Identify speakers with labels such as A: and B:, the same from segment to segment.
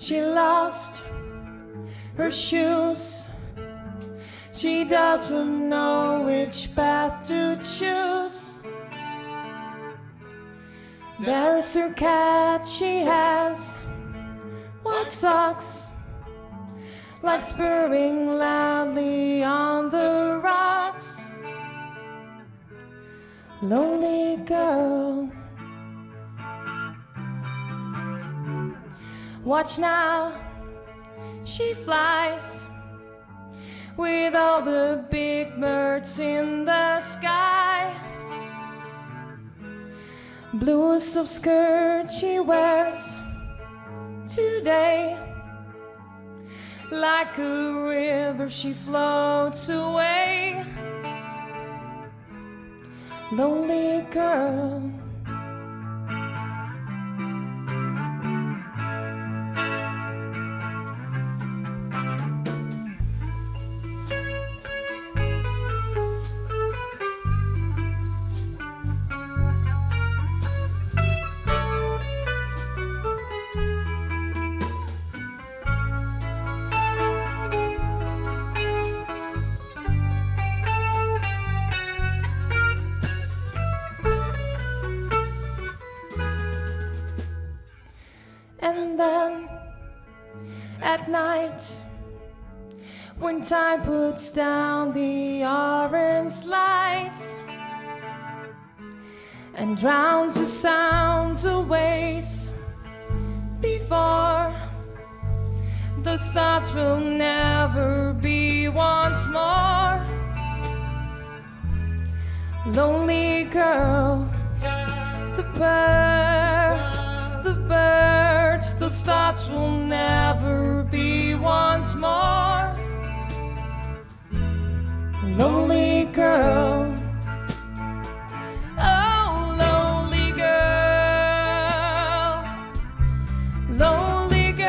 A: She lost her shoes. She doesn't know which path to choose. There's her cat, she has white socks, like spurring loudly on the rocks. Lonely girl. Watch now, she flies with all the big birds in the sky. Bluest of skirt she wears today. Like a river she floats away. Lonely girl. And then at night, when time puts down the orange lights and drowns the sounds of waves before, the stars will never be once more. Lonely girl, the birds, the stars will never be once more. Lonely girl. Oh, lonely girl. Lonely girl.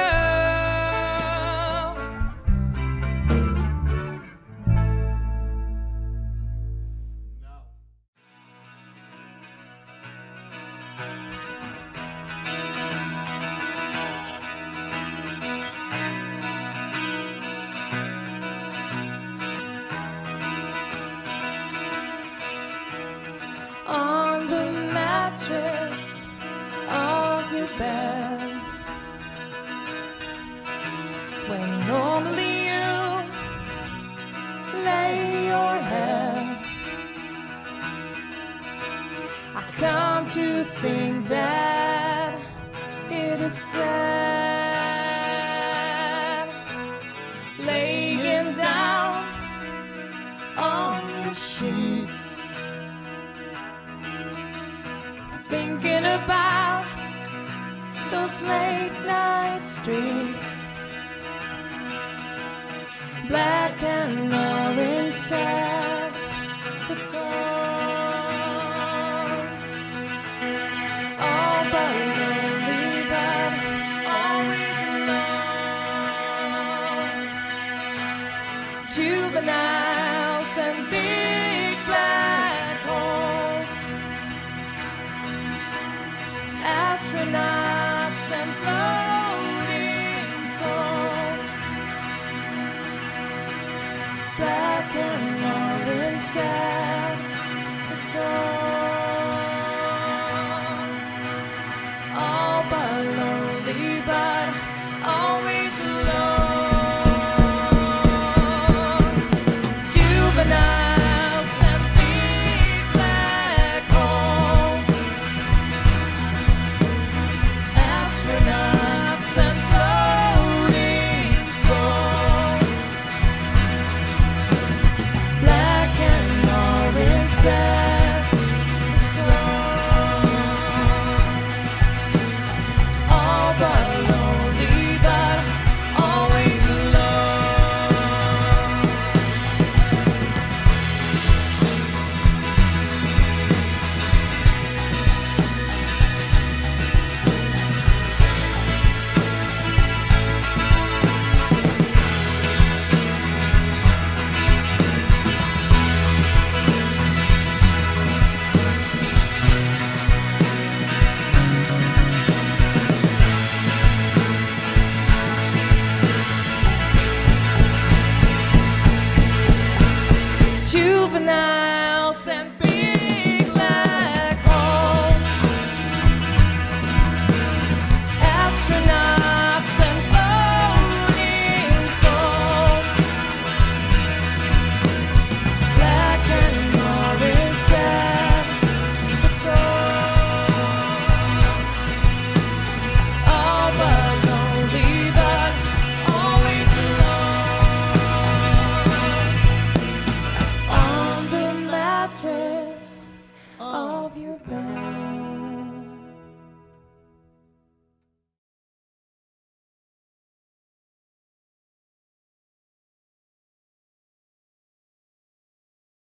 A: On the mattress of your bed, when normally you lay your head, I come to think that it is sad, laying down on your sheets, thinking about those late night streets, black and orange set the tone. All but lonely, but always alone. Juvenile.